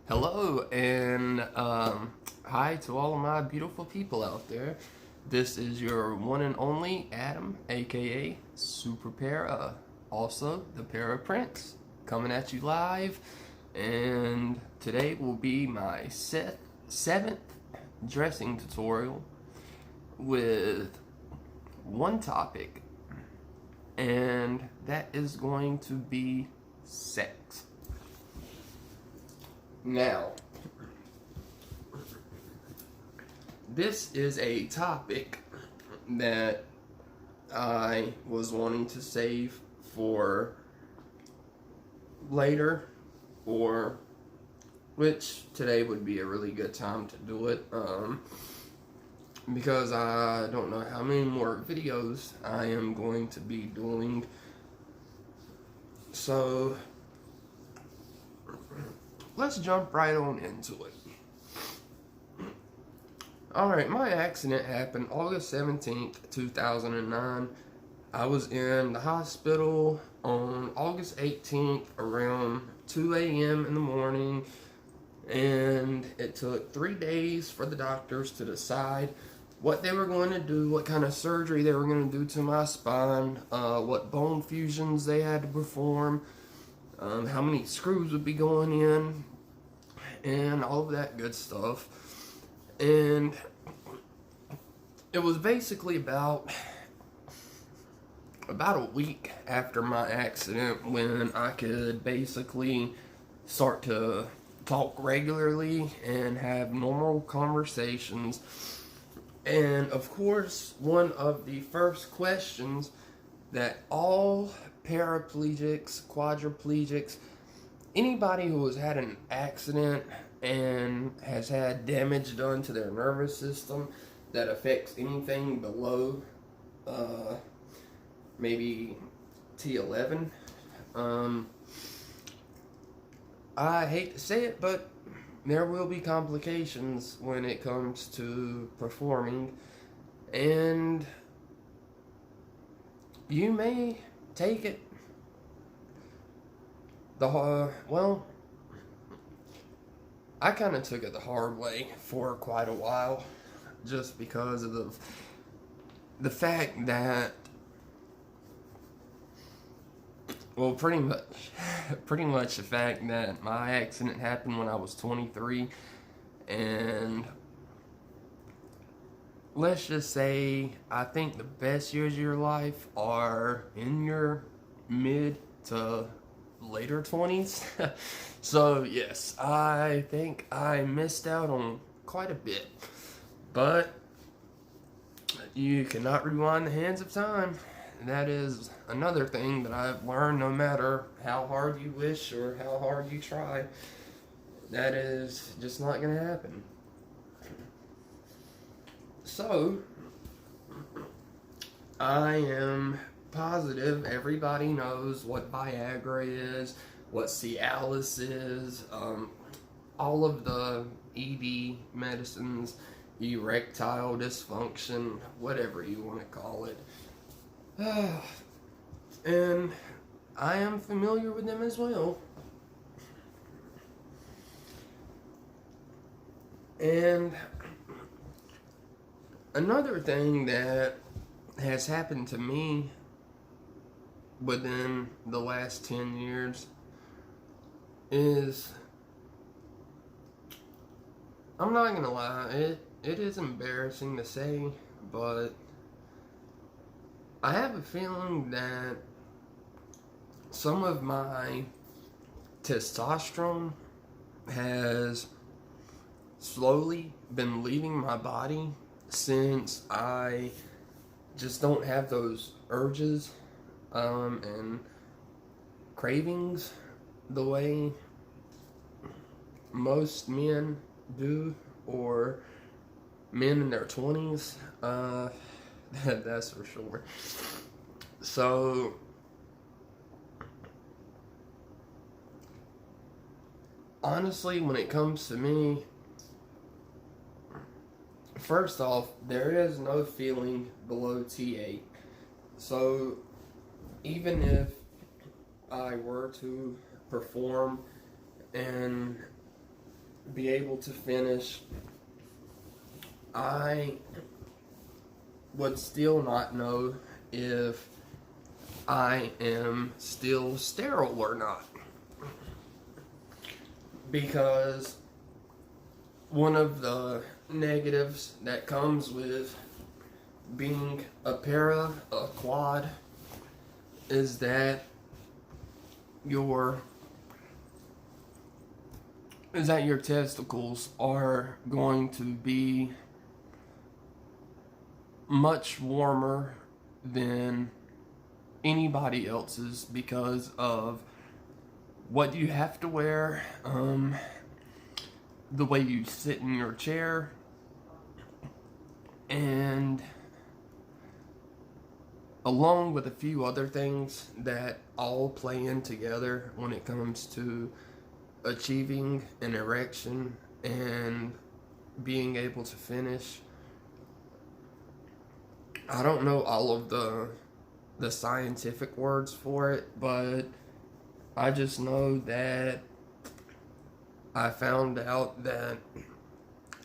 Hello and hi to all of my beautiful people out there. This is your one and only Adam, aka Super Para, also the Para Prince, coming at you live. And today will be my seventh dressing tutorial with one topic, and that is going to be sex. Now, this is a topic that I was wanting to save for later, or which today would be a really good time to do it, because I don't know how many more videos I am going to be doing. So let's jump right on into it. Alright, my accident happened August 17th, 2009. I was in the hospital on August 18th around 2 a.m. in the morning, and it took 3 days for the doctors to decide what they were going to do, what kind of surgery they were going to do to my spine, what bone fusions they had to perform, how many screws would be going in, and all of that good stuff. And it was basically about a week after my accident when I could basically start to talk regularly and have normal conversations. And of course, one of the first questions that all paraplegics, quadriplegics, anybody who has had an accident and has had damage done to their nervous system that affects anything below maybe T11, I hate to say it, but there will be complications when it comes to performing, and you may take it well, I kind of took it the hard way for quite a while, just because of the fact that, well, pretty much the fact that my accident happened when I was 23, and let's just say I think the best years of your life are in your mid to later 20s. So yes, I think I missed out on quite a bit, but you cannot rewind the hands of time. That is another thing that I've learned. No matter how hard you wish or how hard you try, that is just not going to happen. So I am positive everybody knows what Viagra is, what Cialis is, all of the ED medicines, erectile dysfunction, whatever you want to call it. And I am familiar with them as well. And another thing that has happened to me within the last 10 years is, I'm not gonna lie, it is embarrassing to say, but I have a feeling that some of my testosterone has slowly been leaving my body since I just don't have those urges and cravings the way most men do, or men in their 20s. That's for sure. So honestly, when it comes to me, first off, there is no feeling below T8. So even if I were to perform and be able to finish, I would still not know if I am still sterile or not. Because one of the negatives that comes with being a quad, is that your testicles are going to be much warmer than anybody else's because of what you have to wear, the way you sit in your chair, and along with a few other things that all play in together when it comes to achieving an erection and being able to finish. I don't know all of the scientific words for it, but I just know that I found out that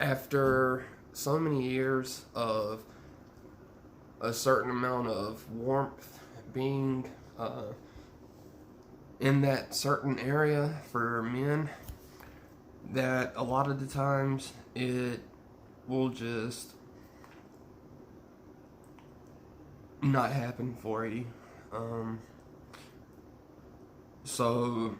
after so many years of a certain amount of warmth being in that certain area for men, that a lot of the times it will just not happen for you. So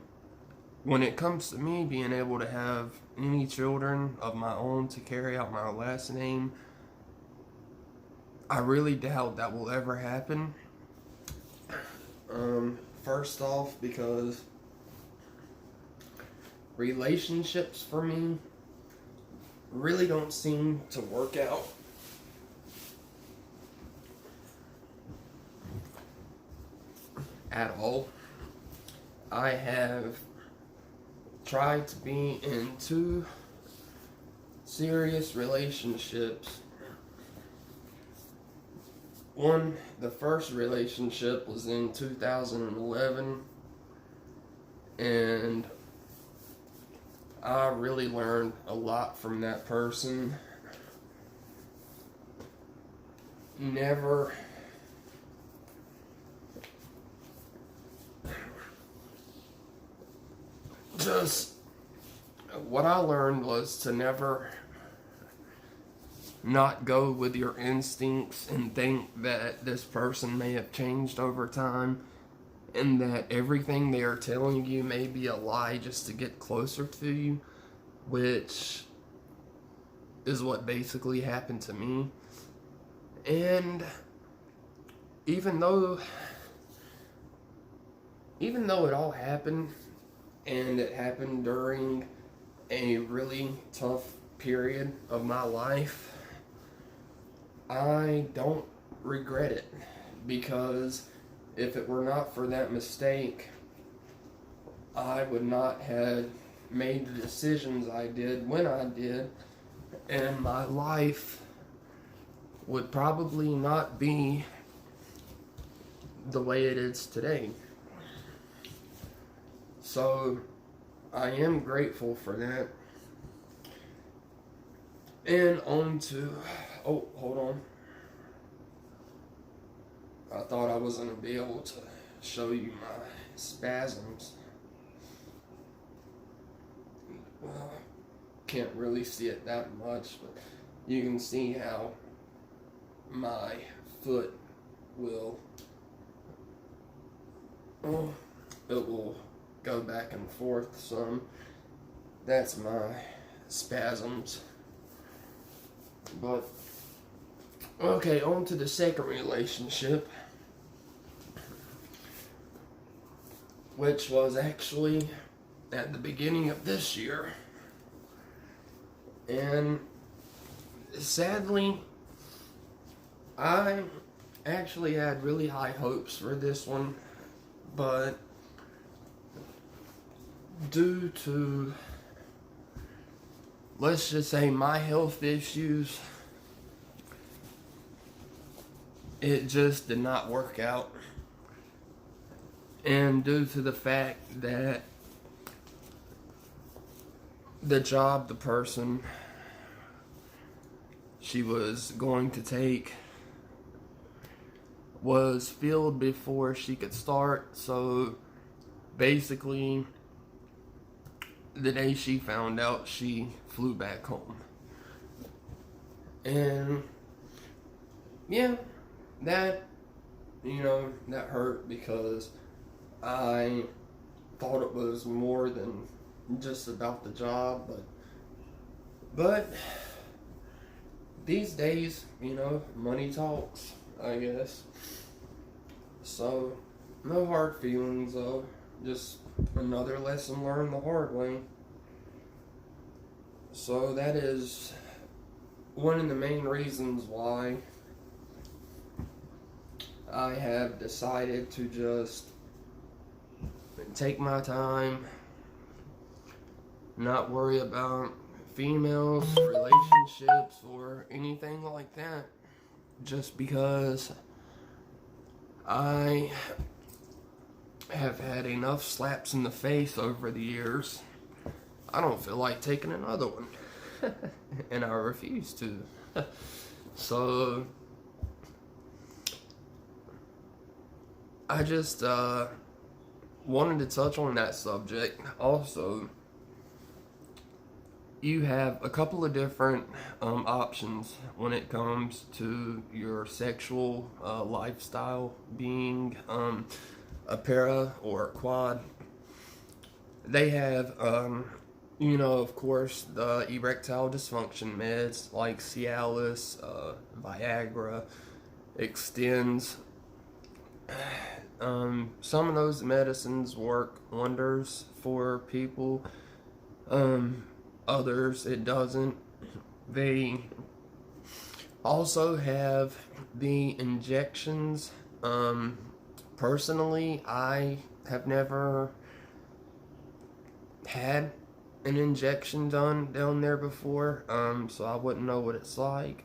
when it comes to me being able to have any children of my own to carry out my last name, I really doubt that will ever happen. First off, because relationships for me really don't seem to work out. At all. I have tried to be in 2 serious relationships. The first relationship was in 2011, and I really learned a lot from that person. What I learned was to never not go with your instincts and think that this person may have changed over time and that everything they are telling you may be a lie just to get closer to you, which is what basically happened to me. And even though it all happened, and it happened during a really tough period of my life, I don't regret it, because if it were not for that mistake, I would not have made the decisions I did when I did, and my life would probably not be the way it is today. So I am grateful for that. And on to, oh, hold on. I thought I was going to be able to show you my spasms. Well, can't really see it that much, but you can see how my foot will, it will go back and forth some. That's my spasms. But okay, on to the second relationship, which was actually at the beginning of this year. And sadly, I actually had really high hopes for this one, but due to, let's just say, my health issues, it just did not work out. And due to the fact that the job the person she was going to take was filled before she could start. So basically, the day she found out, she flew back home. And yeah, that, that hurt because I thought it was more than just about the job, but these days, money talks, I guess. So, no hard feelings though, just another lesson learned the hard way. So that is one of the main reasons why I have decided to just take my time, not worry about females, relationships, or anything like that, just because I have had enough slaps in the face over the years. I don't feel like taking another one. And I refuse to. So I just wanted to touch on that subject. Also, you have a couple of different options when it comes to your sexual lifestyle, being a para or a quad. They have, of course, the erectile dysfunction meds like Cialis, Viagra, Extends. Some of those medicines work wonders for people. Others it doesn't. They also have the injections. Personally, I have never had an injection done down there before, so I wouldn't know what it's like.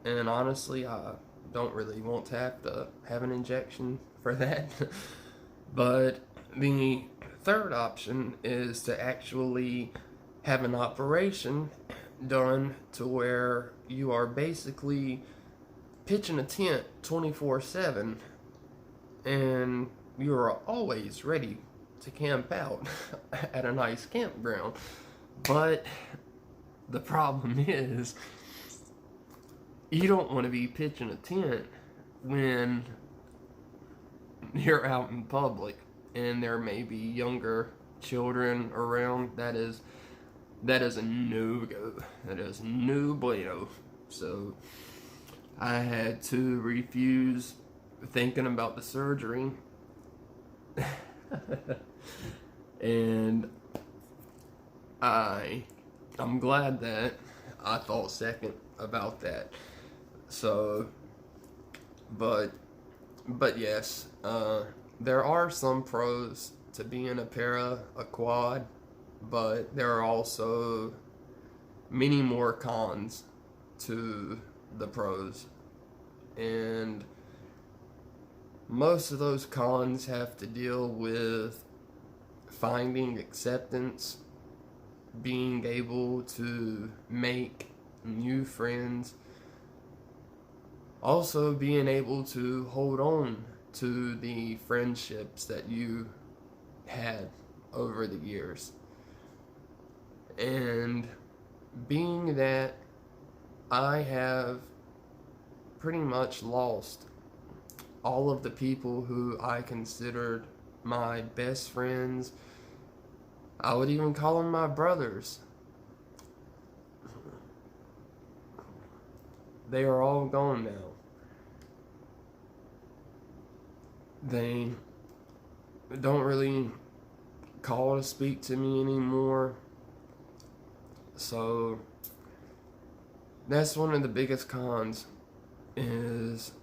And honestly, I don't really want to have an injection for that. But the third option is to actually have an operation done to where you are basically pitching a tent 24/7 and you are always ready to camp out at a nice campground. But the problem is, you don't want to be pitching a tent when you're out in public and there may be younger children around. That is a no-go. That is no bueno. So I had to refuse thinking about the surgery. And I'm glad that I thought second about that. So, but yes, there are some pros to being a para, a quad, but there are also many more cons to the pros. And most of those cons have to deal with finding acceptance, being able to make new friends, also being able to hold on to the friendships that you had over the years. And being that I have pretty much lost all of the people who I considered my best friends, I would even call them my brothers. They are all gone now. They don't really call to speak to me anymore. So that's one of the biggest cons, is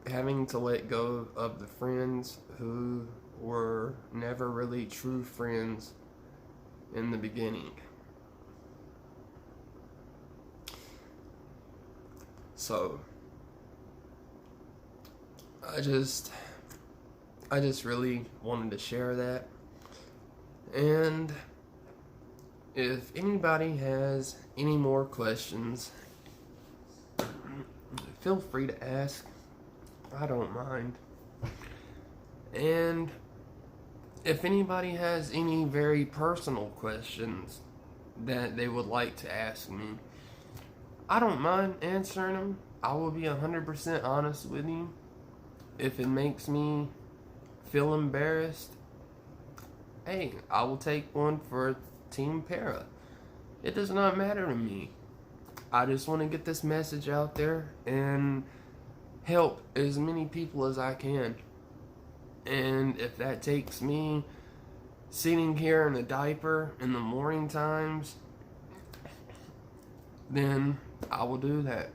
having to let go of the friends who were never really true friends in the beginning. So I just really wanted to share that. And if anybody has any more questions, feel free to ask. I don't mind. And if anybody has any very personal questions that they would like to ask me, I don't mind answering them. I will be 100% honest with you. If it makes me feel embarrassed, hey, I will take one for Team Para. It does not matter to me. I just want to get this message out there and help as many people as I can. And if that takes me sitting here in a diaper in the morning times, then I will do that.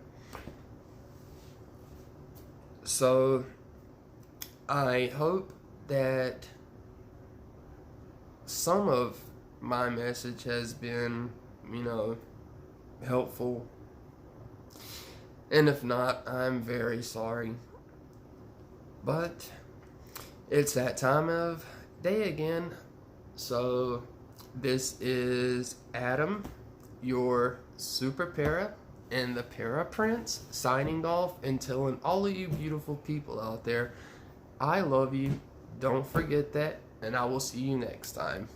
So I hope that some of my message has been, helpful. And if not, I'm very sorry. But it's that time of day again. So this is Adam, your Super Para and the Para Prince, signing off and telling all of you beautiful people out there, I love you. Don't forget that, and I will see you next time.